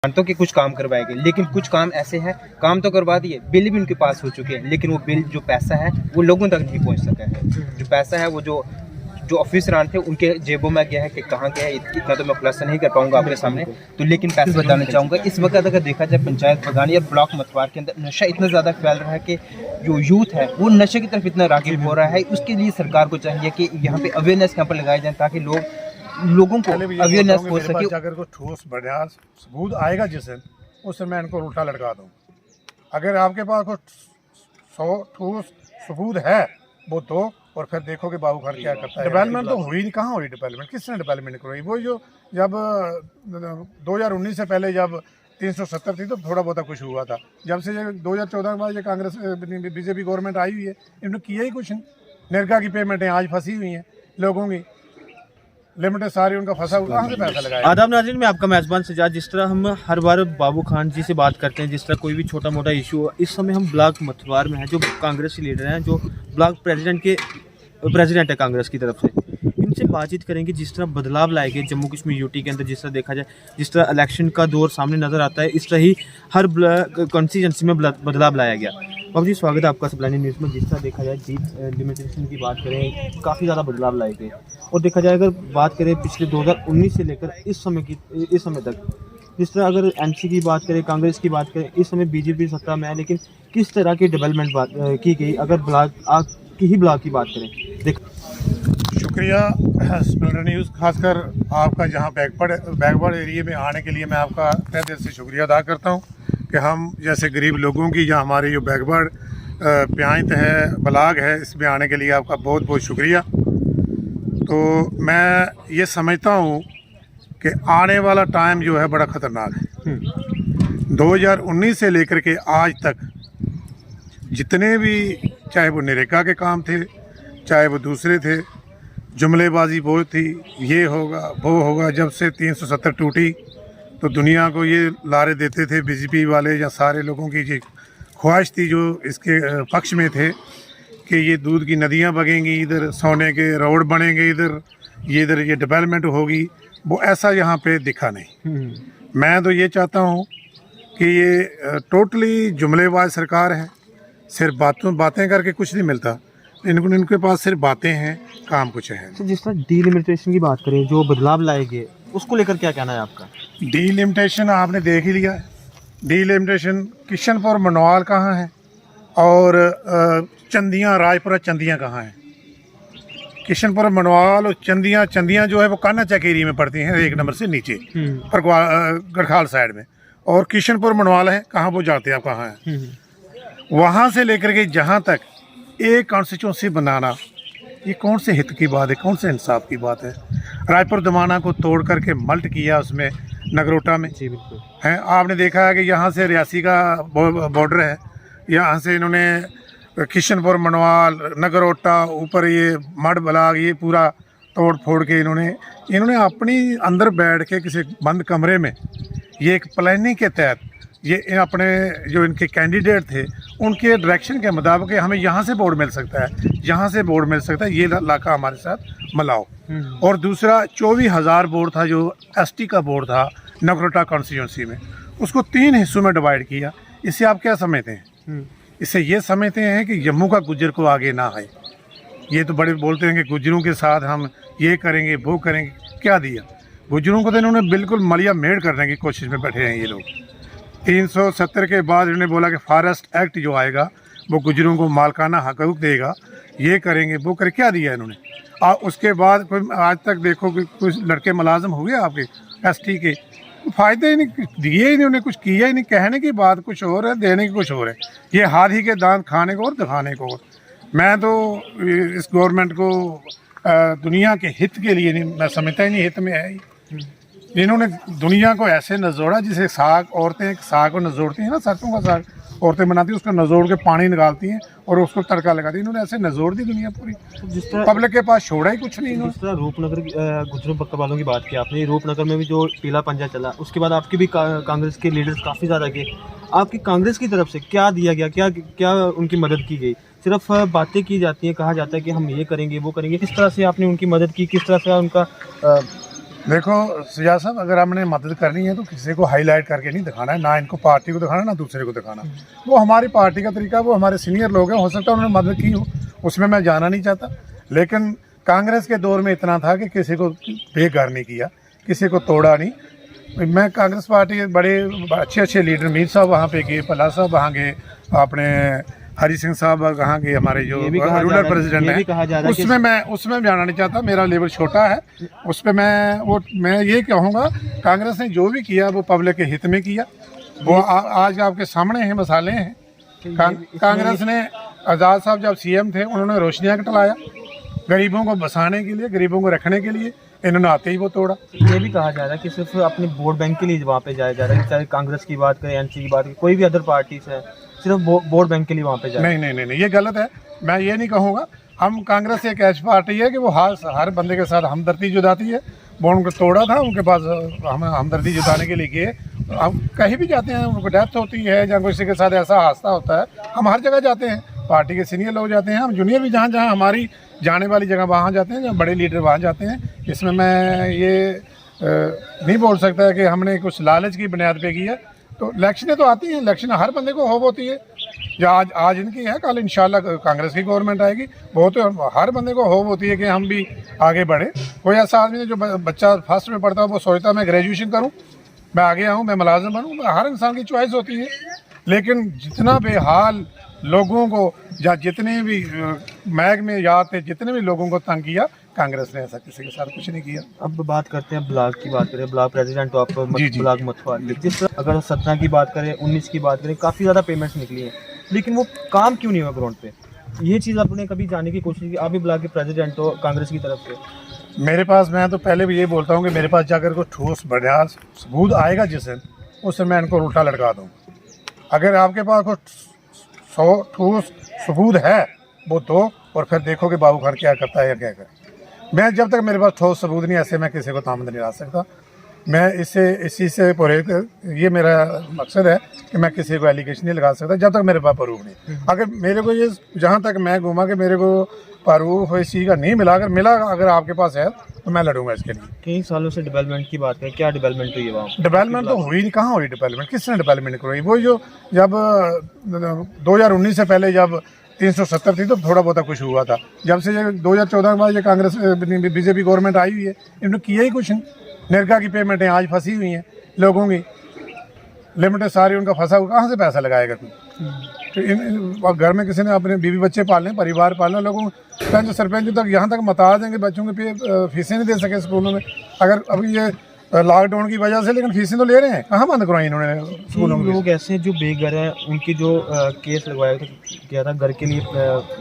मानता हूँ कि कुछ काम करवाएंगे, लेकिन कुछ काम ऐसे हैं, काम तो करवा दिए, बिल भी उनके पास हो चुके हैं, लेकिन वो बिल जो पैसा है वो लोगों तक नहीं पहुँच सका है। जो पैसा है वो जो ऑफिसरान थे उनके जेबों में गया है कि कहाँ गया है, इतना तो मैं खुलासा नहीं कर पाऊंगा आपके सामने। तो लेकिन पैसे बताना चाहूँगा, इस वक्त अगर देखा जाए पंचायत बगानी और ब्लॉक मतवार के अंदर नशा इतना ज़्यादा फैल रहा है कि जो यूथ है वो नशे की तरफ इतना राग़िब हो रहा है। उसके लिए सरकार को चाहिए कि यहाँ पे अवेयरनेस कैंप लगाए जाएँ ताकि लोगों को अवेयरनेस हो सके। अगर कोई ठोस बढ़िया सबूत आएगा जिससे, उससे मैं इनको उल्टा लटका दूँ। अगर आपके पास कोई ठोस सबूत है वो तो, और फिर देखो कि बाबू खान क्या करता है। डेवलपमेंट तो हुई नहीं, कहाँ हुई डेवलपमेंट, किसने डेवलपमेंट करवाई? वो जो जब 2019 से पहले जब 370 थी तो थोड़ा बहुत कुछ हुआ था। जब से 2014 के बाद ये कांग्रेस बीजेपी गवर्नमेंट आई हुई है, इन्होंने किया ही कुछ नहीं। निर्गा की पेमेंटें आज फंसी हुई हैं, लोगों की लिमिटेड सारी उनका फंसा हुआ, कहाँ से पैसा लगाया? आदाब नाज़रीन, मैं आपका मेज़बान सजाद। जिस तरह हम हर बार बाबू खान जी से बात करते हैं, जिस तरह कोई भी छोटा मोटा इशू हो, इस समय हम ब्लॉक मतवार में हैं, जो कांग्रेस के लीडर हैं, जो ब्लॉक प्रेसिडेंट है कांग्रेस की तरफ से, इनसे बातचीत करेंगे। जिस तरह बदलाव लाए गए जम्मू कश्मीर यूटी के अंदर, जिस तरह देखा जाए, जिस तरह इलेक्शन का दौर सामने नज़र आता है, इस तरह ही हर कॉन्स्टिट्यूंसी में बदलाव लाया गया। बाबू जी, स्वागत है आपका सप्लानी न्यूज़ में। जिस तरह देखा जाए जीत लिमिटेशन की बात करें, काफ़ी ज़्यादा बदलाव लाए गए, और देखा जाए अगर बात करें पिछले 2019 से लेकर इस समय तक, जिस तरह अगर एमसी की बात करें, कांग्रेस की बात करें, इस समय बीजेपी सत्ता में है, लेकिन किस तरह की डेवलपमेंट की गई अगर ब्लॉक की बात करें। शुक्रिया स्प्लेंडर न्यूज़, खासकर आपका जहाँ बैकवर्ड एरिया में आने के लिए मैं आपका तहे दिल से शुक्रिया अदा करता हूँ कि हम जैसे गरीब लोगों की, या हमारे जो बैकवर्ड प्यांत है, ब्लॉक है, इसमें आने के लिए आपका बहुत बहुत शुक्रिया। तो मैं ये समझता हूँ कि आने वाला टाइम जो है बड़ा ख़तरनाक है। 2019 से लेकर के आज तक जितने भी, चाहे वो नरेगा के काम थे, चाहे वो दूसरे थे, जुमलेबाजी बहुत थी, ये होगा वो होगा। जब से 370 टूटी तो दुनिया को ये लारे देते थे बीजेपी वाले, या सारे लोगों की ये ख्वाहिश थी जो इसके पक्ष में थे कि ये दूध की नदियाँ बगेंगी, इधर सोने के रोड बनेंगे, इधर ये डेवलपमेंट होगी। वो ऐसा यहाँ पे दिखा नहीं। मैं तो ये चाहता हूँ कि ये टोटली जुमलेबाज सरकार है, सिर्फ बातें करके कुछ नहीं मिलता। इनके पास सिर्फ बातें हैं, काम कुछ है। तो जिस तरह डीलिमिटेशन की बात करें, जो बदलाव लाए गए, उसको लेकर क्या कहना है आपका? डीलिमिटेशन आपने देख ही लिया है। डीलिमिटेशन किशनपुर मनवाल कहाँ है, और चंदियाँ, राजपुरा चंदियाँ कहाँ हैं? किशनपुर मनवाल और चंदियाँ जो है वो काना चकेरी में पड़ती हैं, 1 नंबर से नीचे पर गढ़खाल साइड में। और किशनपुर मनवाल है, कहाँ वो जाते हैं आप, कहाँ है? वहाँ से लेकर के जहाँ तक एक कॉन्स्टिट्यूंसी बनाना, ये कौन से हित की बात है, कौन से इंसाफ की बात है? रायपुर दमाना को तोड़ करके मल्ट किया उसमें नगरोटा में। जी बिल्कुल है। आपने देखा है कि यहाँ से रियासी का बॉर्डर है, यहाँ से इन्होंने किशनपुर मनवाल, नगरोटा, ऊपर ये मड बलाग, ये पूरा तोड़ फोड़ के इन्होंने अपनी अंदर बैठ के किसी बंद कमरे में, ये एक प्लानिंग के तहत, ये अपने जो इनके कैंडिडेट थे उनके डायरेक्शन के मुताबिक हमें यहाँ से वोट मिल सकता है, यहाँ से वोट मिल सकता है, ये इलाका हमारे साथ मिलाओ। और दूसरा 24,000 वोट था जो एसटी का वोट था नगरोटा कॉन्स्टिट्यूंसी में, उसको 3 हिस्सों में डिवाइड किया। इससे आप क्या समझते हैं? इससे ये समझते हैं कि जम्मू का गुज्जर को आगे ना आए। ये तो बड़े बोलते हैं कि गुज्जरों के साथ हम ये करेंगे वो करेंगे। क्या दिया गुज्जरों को? तो इन्होंने बिल्कुल मलिया मेड़ करने की कोशिश में बैठे हैं ये लोग। 370 के बाद इन्होंने बोला कि फॉरेस्ट एक्ट जो आएगा वो गुज्जरों को मालकाना हकूक देगा, ये करेंगे वो करें। क्या दिया इन्होंने? उसके बाद कोई आज तक देखो कि कुछ लड़के मुलाजम हुए आपके एसटी के, फ़ायदे ही नहीं दिए, इन्होंने कुछ किया ही नहीं। कहने की बात कुछ और है, देने की कुछ और है। ये हाथी के दांत खाने को और दिखाने को और। मैं तो इस गवर्नमेंट को दुनिया के हित के लिए नहीं, मैं समझता ही नहीं हित में है। इन्होंने दुनिया को ऐसे नजोड़ा जिसे औरतें साग को नजोड़ती हैं ना, सरसों का साग औरतें बनाती हैं, उसको नजोड़ के पानी निकालती हैं और उसको तड़का लगाती हैं। इन्होंने ऐसे नजोड़ दी दुनिया पूरी, जिस तरह पब्लिक के पास छोड़ा ही कुछ नहीं इन्होंने। जिस तरह रूपनगर गुज्जरों बकरवालों की बात की आपने, रूपनगर में भी जो पीला पंजा चला, उसके बाद आपके भी कांग्रेस के लीडर्स काफ़ी ज़्यादा गए। आपकी कांग्रेस की तरफ से क्या दिया गया, क्या उनकी मदद की गई? सिर्फ बातें की जाती हैं, कहा जाता है कि हम ये करेंगे वो करेंगे। किस तरह से आपने उनकी मदद की, किस तरह से उनका देखो सियाज साहब, अगर हमने मदद करनी है तो किसी को हाईलाइट करके नहीं दिखाना है, ना इनको पार्टी को दिखाना ना दूसरे को दिखाना। वो हमारी पार्टी का तरीका, वो हमारे सीनियर लोग हैं, हो सकता है उन्होंने मदद की हो, उसमें मैं जाना नहीं चाहता। लेकिन कांग्रेस के दौर में इतना था कि किसी को बेघर नहीं किया, किसी को तोड़ा नहीं। मैं कांग्रेस पार्टी के बड़े अच्छे अच्छे लीडर, मीर साहब वहाँ पे गए, पल्ला साहब वहाँ गए, अपने हरी सिंह साहब वहाँ के हमारे जो रूरल प्रेसिडेंट हैं, उसमें जाना नहीं चाहता। मेरा लेवल छोटा है, उस पर मैं ये कहूँगा कांग्रेस ने जो भी किया वो पब्लिक के हित में किया। वो आज आपके सामने हैं, मसाले हैं। कांग्रेस ने आज़ाद साहब जब सीएम थे उन्होंने रोशनी एक्ट लाया गरीबों को बसाने के लिए, गरीबों को रखने के लिए, इन्होंने आते ही वो तोड़ा। ये भी कहा जा रहा है कि सिर्फ अपने वोट बैंक के लिए वहाँ पे जाया जा रहा है, चाहे कांग्रेस की बात करें, एनसी की बात करें, कोई भी अदर पार्टी से, सिर्फ वोट बैंक के लिए वहाँ पे जाए। नहीं, ये गलत है। मैं ये नहीं कहूँगा। हम कांग्रेस एक ऐसी पार्टी है कि वो हर बंदे के साथ हमदर्दी जुटाती है। वो उनको तोड़ा था, उनके पास हम हमदर्दी जुटाने के लिए गए। हम कहीं भी जाते हैं, उनको डेथ होती है या किसी के साथ ऐसा हादसा होता है, हम हर जगह जाते हैं। पार्टी के सीनियर लोग जाते हैं, हम जूनियर भी जहाँ हमारी जाने वाली जगह वहाँ जाते हैं, जहाँ बड़े लीडर वहाँ जाते हैं। इसमें मैं ये नहीं बोल सकता कि हमने कुछ लालच की बुनियाद पे किया। तो इलेक्शनें तो आती हैं, इलेक्शन हर बंदे को होप होती है। जो आज इनकी है, कल इंशाल्लाह कांग्रेस की गवर्नमेंट आएगी। वो तो हर बंदे को होप होती है कि हम भी आगे बढ़े। कोई ऐसा आदमी है जो बच्चा फर्स्ट में पढ़ता है वो सोचता मैं ग्रेजुएशन करूँ, मैं आगे आऊँ, मैं मुलाजिम बनूँ। हर इंसान की चॉइस होती है। लेकिन जितना बेहाल लोगों को या जितने भी महकमे याद थे, जितने भी लोगों को तंग किया, कांग्रेस ने ऐसा किसी के साथ कुछ नहीं किया। अब बात करते हैं ब्लॉक की, बात करें ब्लॉक प्रेसिडेंट तो आप ब्लॉक मथुआर, जिस अगर 17 की बात करें, 19 की बात करें, काफ़ी ज़्यादा पेमेंट्स निकली हैं, लेकिन वो काम क्यों नहीं हुआ ग्राउंड पे? ये चीज़ आपने कभी जानने की कोशिश की? आप भी ब्लॉक के प्रेसिडेंट हो कांग्रेस की तरफ से। मेरे पास, मैं तो पहले भी ये बोलता हूँ कि मेरे पास जाकर कोई ठोस बढ़िया सबूत आएगा जिस दिन, उससे मैं इनको उल्टा लटका दूँ। अगर आपके पास कोई ठोस सबूत है वो दो, और फिर देखो कि बाबू खान क्या करता है या क्या करे। मैं जब तक मेरे पास ठोस सबूत नहीं, ऐसे मैं किसी को तामद नहीं ला सकता। मैं इसी से पूरे, ये मेरा मकसद है कि मैं किसी को एलिगेशन नहीं लगा सकता जब तक मेरे पास प्रूफ नहीं। अगर मेरे को ये, जहाँ तक मैं घूमा कि मेरे को प्रूफ इस चीज़ का नहीं मिला, अगर आपके पास है तो मैं लड़ूंगा इसके लिए। कई सालों से डेवलपमेंट की बात करें, क्या डेवलपमेंट हुई है वहाँ? डेवलपमेंट तो हुई नहीं, कहाँ हुई डेवलपमेंट? किसने डेवलपमेंट करवाई? वो जो जब 2019 से पहले जब 370 थी तो थोड़ा बहुत कुछ हुआ था। जब से 2014 के बाद ये कांग्रेस बीजेपी गवर्नमेंट आई हुई है, इन्होंने किया ही कुछ नहीं। निर्गा की पेमेंटें आज फंसी हुई हैं, लोगों की लिमिटेड सारी उनका फंसा हुआ, कहाँ से पैसा लगाएगा कोई? तो घर में किसी ने अपने बीवी बच्चे पालने, परिवार पालना, लोगों को सरपंच तक यहाँ तक मता देंगे, बच्चों के फीसें नहीं दे सके स्कूलों में। अगर अभी ये लॉकडाउन की वजह से, लेकिन फीसें तो ले रहे हैं, कहाँ बंद करवाई इन्होंने स्कूलों में? लोग ऐसे जो बेघर हैं, उनकी जो केस लगवाया गया था, घर के लिए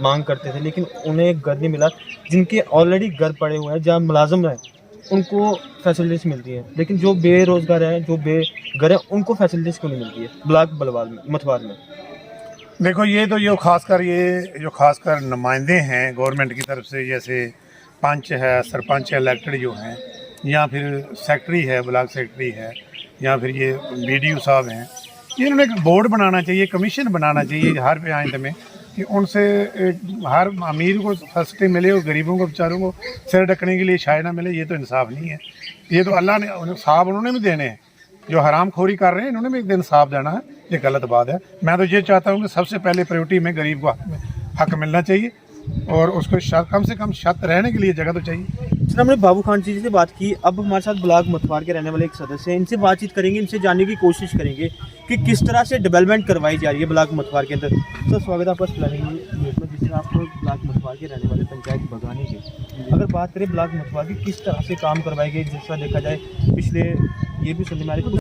मांग करते थे, लेकिन उन्हें घर नहीं मिला। जिनके ऑलरेडी घर पड़े हुए हैं, जहाँ मुलाजिम हैं, उनको फैसिलिटीज़ मिलती हैं, लेकिन जो बेरोजगार हैं, जो बेघर हैं, उनको फैसिलिटीज़ क्यों नहीं मिलती है ब्लॉक बलवाल में, मथुआर में? देखो, ये तो जो खासकर नुमाइंदे हैं गवर्नमेंट की तरफ से, जैसे पंच है, सरपंच इलेक्टेड जो हैं, या फिर सेक्रेटरी है, ब्लॉक सेक्रेटरी है, या फिर ये बीडीओ साहब हैं, ये इन्होंने एक बोर्ड बनाना चाहिए, कमीशन बनाना चाहिए हर पे में, कि उनसे हर अमीर को फैसिलिटी मिले और गरीबों को बेचारों को सिर ढकने के लिए छाया ना मिले। ये तो इंसाफ नहीं है। ये तो अल्लाह ने साहब उन्होंने भी देने हैं, जो हराम खोरी कर रहे हैं इन्होंने भी एक दिन साफ देना है। ये गलत बात है। मैं तो ये चाहता हूँ कि सबसे पहले प्रायोरिटी में गरीब को हक मिलना चाहिए, और उसको कम से कम छत रहने के लिए जगह तो चाहिए। सर, हमने बाबू खान जी से बात की, अब हमारे साथ ब्लॉक मथुआर के रहने वाले एक सदस्य हैं, इनसे बातचीत करेंगे, इनसे जानने की कोशिश करेंगे कि किस तरह से डेवलपमेंट करवाई जा रही है ब्लॉक मथुआर के अंदर। सर, स्वागत है आपका प्लानिंग न्यूज़ में, जिससे आपको ब्लॉक मथुआर के रहने वाले पंचायत बगाने के, अगर बात करें ब्लॉक मथुआर की, किस तरह से काम करवाए गए, जिस तरह देखा जाए पिछले, ये भी सुनने में आ रही।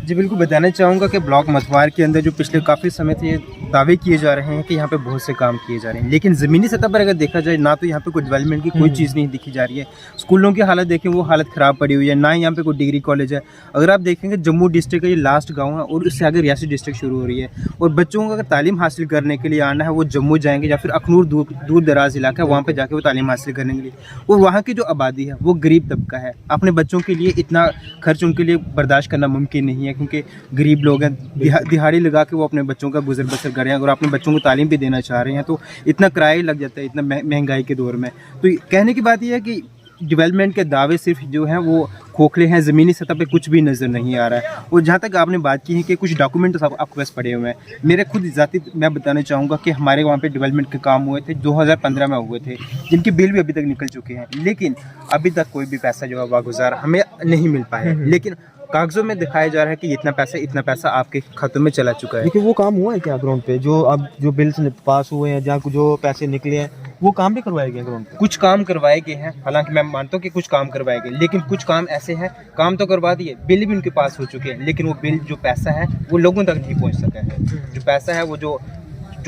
जी बिल्कुल, बताना चाहूँगा कि ब्लॉक मथुआर के अंदर जो पिछले काफ़ी समय से दावे किए जा रहे हैं कि यहाँ पे बहुत से काम किए जा रहे हैं, लेकिन ज़मीनी सतह पर अगर देखा जाए ना तो यहाँ पे कोई डेवलपमेंट की कोई चीज़ नहीं दिखी जा रही है। स्कूलों की हालत देखें, वो हालत ख़राब पड़ी हुई है, ना यहाँ पे कोई डिग्री कॉलेज है। अगर आप देखेंगे जम्मू डिस्ट्रिक्ट का ये लास्ट गाँव है और उससे आगे रियासी डिस्ट्रिक्ट शुरू हो रही है, और बच्चों को अगर तालीम हासिल करने के लिए आना है वो जम्मू जाएंगे या फिर अखनूर दूर दराज इलाका है, वहाँ पर जाके वो तालीम हासिल करने के लिए, और वहाँ की जो आबादी है वो गरीब तबका है। अपने बच्चों के लिए इतना खर्च उनके लिए बर्दाश्त करना मुमकिन नहीं है, क्योंकि गरीब लोग हैं, दिहाड़ी लगा के वो अपने बच्चों का गुजर बसर कर रहे हैं, और अपने बच्चों को तालीम भी देना चाह रहे हैं, तो इतना किराया लग जाता है, इतना महंगाई के दौर में। तो कहने की बात यह है कि डेवलपमेंट के दावे सिर्फ जो हैं वो खोखले हैं, ज़मीनी सतह पे कुछ भी नज़र नहीं आ रहा है। और जहाँ तक आपने बात की है कि कुछ डॉक्यूमेंट आपके पास पड़े हुए हैं, मेरे खुद ज़ाती मैं बताना चाहूँगा कि हमारे वहाँ पे डेवलपमेंट के काम हुए थे 2015 में हुए थे, जिनके बिल भी अभी तक निकल चुके हैं, लेकिन अभी तक कोई भी पैसा जो है वागुजार हमें नहीं मिल पाया। लेकिन कागजों में दिखाया जा रहा है कि इतना पैसा आपके खातों में चला चुका है। लेकिन वो काम हुआ है क्या ग्राउंड पे? जो अब जो बिल्स पास हुए हैं, जहाँ जो पैसे निकले हैं, वो काम भी करवाए गए ग्राउंड पे? कुछ काम करवाए गए हैं, हालांकि मैं मानता हूँ कि कुछ काम करवाए गए, लेकिन कुछ काम ऐसे हैं, काम तो करवा दिए, बिल भी उनके पास हो चुके हैं, लेकिन वो बिल जो पैसा है वो लोगों तक नहीं पहुँच सका है। जो पैसा है वो जो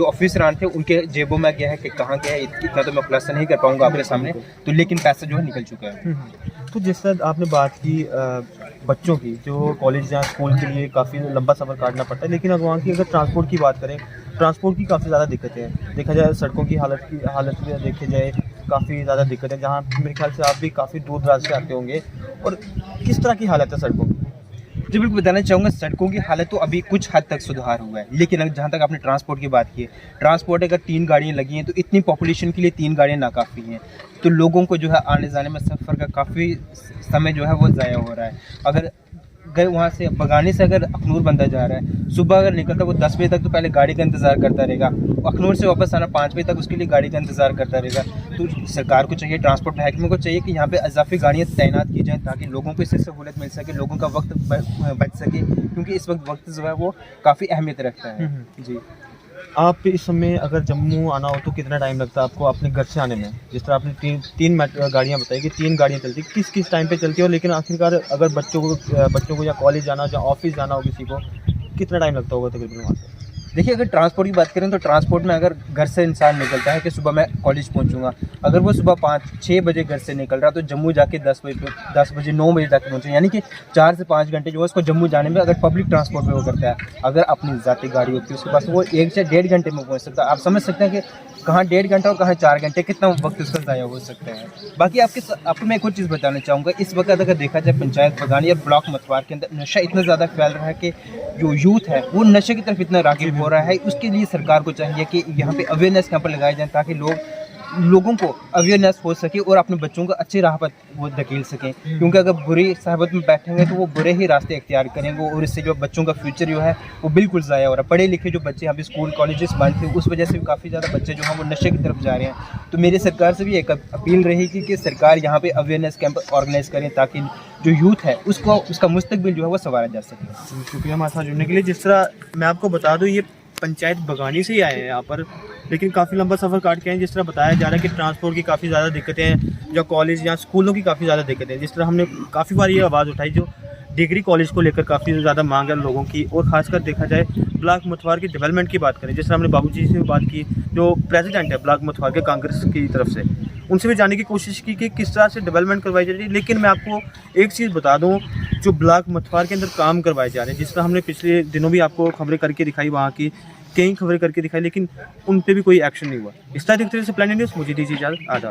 ऑफिसरान थे उनके जेबों में गया है कि कहाँ गया है, इतना तो मैं खुलासा नहीं कर पाऊंगा आपके सामने, तो लेकिन पैसा जो है निकल चुका है। तो जिस तरह आपने बात की बच्चों की, जो कॉलेज या स्कूल के लिए काफ़ी लंबा सफ़र काटना पड़ता है, लेकिन अब वहाँ की अगर ट्रांसपोर्ट की बात करें, ट्रांसपोर्ट की काफ़ी ज़्यादा दिक्कतें हैं। देखा जाए सड़कों की हालत में देखी जाए काफ़ी ज़्यादा दिक्कत है, जहाँ मेरे ख्याल से आप भी काफ़ी दूर दराज से आते होंगे। और किस तरह की हालत है सड़कों की? जी बिल्कुल, बताना चाहूँगा सड़कों की हालत तो अभी कुछ हद तक सुधार हुआ है, लेकिन अगर जहाँ तक आपने ट्रांसपोर्ट की बात की है, ट्रांसपोर्ट अगर 3 गाड़ियाँ लगी हैं तो इतनी पॉपुलेशन के लिए 3 गाड़ियाँ नाकाफ़ी हैं, तो लोगों को जो है आने जाने में सफ़र का काफ़ी समय जो है वो ज़ाया हो रहा है। अगर वहाँ से बगानी से अगर अखनूर बंदा जा रहा है, सुबह अगर निकलता वो 10 बजे तक तो पहले गाड़ी का इंतज़ार करता रहेगा, अखनूर से वापस आना 5 बजे तक उसके लिए गाड़ी का इंतज़ार करता रहेगा। तो सरकार को चाहिए, ट्रांसपोर्ट महकमे को चाहिए कि यहाँ पे इजाफी गाड़ियाँ तैनात की जाएँ, ताकि लोगों को इससे सहूलत मिल सके, लोगों का वक्त बच सके, क्योंकि इस वक्त जो है वो काफ़ी अहमियत रखता है। जी, आप इस समय अगर जम्मू आना हो तो कितना टाइम लगता है आपको अपने घर से आने में? जिस तरह आपने तीन गाड़ियाँ बताई कि 3 गाड़ियाँ चलती, किस टाइम पे चलती हो, लेकिन आखिरकार अगर बच्चों को या कॉलेज जाना हो या ऑफिस जाना हो किसी को, कितना टाइम लगता होगा तकरीबन वहाँ से? देखिए, अगर ट्रांसपोर्ट की बात करें तो ट्रांसपोर्ट में अगर घर से इंसान निकलता है कि सुबह मैं कॉलेज पहुंचूंगा, अगर वो सुबह 5-6 बजे घर से निकल रहा तो जम्मू जाके 10 बजे 9 बजे तक पहुंचे, यानी कि 4 से 5 घंटे जो है उसको जम्मू जाने में अगर पब्लिक ट्रांसपोर्ट में वो करता है। अगर अपनी ज़ाती गाड़ी होती है उसके पास, वो 1 से 1.5 घंटे में पहुँच सकता है। आप समझ सकते हैं कि कहाँ 1.5 घंटा और कहाँ 4 घंटे, कितना वक्त उसका ज़ाया हो सकता है। बाकी आपको मैं एक और चीज़ बताना चाहूँगा, इस वक्त अगर देखा जाए पंचायत बगानी और ब्लॉक मतवार के अंदर नशा इतना ज़्यादा फैल रहा है कि जो यूथ है वो नशे की तरफ इतना राग़िब हो रहा है। उसके लिए सरकार को चाहिए कि यहाँ पे अवेयरनेस कैंप लगाए जाएँ, ताकि लोगों को अवेयरनेस हो सके और अपने बच्चों को अच्छे राह पर वो धकेल सकें, क्योंकि अगर बुरी सहबत में बैठेंगे तो वो बुरे ही रास्ते इख्तियार करेंगे, और इससे जो बच्चों का फ्यूचर जो है वो बिल्कुल ज़ाया हो रहा है। पढ़े लिखे जो बच्चे यहाँ पे स्कूल कॉलेजेस बंद थे, उस वजह से भी काफ़ी ज़्यादा बच्चे जो हैं वो नशे की तरफ जा रहे हैं। तो मेरी सरकार से भी एक अपील रहेगी कि सरकार यहाँ पे अवेयरनेस कैंप ऑर्गेनाइज करें, ताकि जो यूथ है उसका मुस्तकबिल जो है वो संवारा जा सके। शुक्रिया हमारे साथ जुड़ने के लिए। जिस तरह मैं आपको बता दूँ, ये पंचायत बगानी से ही आए हैं यहाँ पर, लेकिन काफ़ी लंबा सफ़र काट के हैं। जिस तरह बताया जा रहा है कि ट्रांसपोर्ट की काफ़ी ज़्यादा दिक्कतें हैं, या कॉलेज या स्कूलों की काफ़ी ज़्यादा दिक्कतें हैं। जिस तरह हमने काफ़ी बार ये आवाज़ उठाई, जो डिग्री कॉलेज को लेकर काफ़ी ज़्यादा मांग है लोगों की, और ख़ासकर देखा जाए ब्लॉक मथवार की डेवलपमेंट की बात करें, जिस तरह हमने बाबूजी से बात की, जो प्रेसिडेंट है ब्लॉक मथवार के कांग्रेस की तरफ से, उनसे भी जानने की कोशिश की कि किस तरह से डेवलपमेंट करवाई जा रही है। लेकिन मैं आपको एक चीज़ बता दूँ, जो ब्लॉक मथवार के अंदर काम करवाए जा रहे हैं, जिस तरह हमने पिछले दिनों भी आपको खबरें करके दिखाई, वहाँ की कई खबरें करके दिखाई, लेकिन उन पे भी कोई एक्शन नहीं हुआ। इस तरह देखते रहिए प्लान न्यूज़, मुझे दीजिए इजाज़त, आदाब।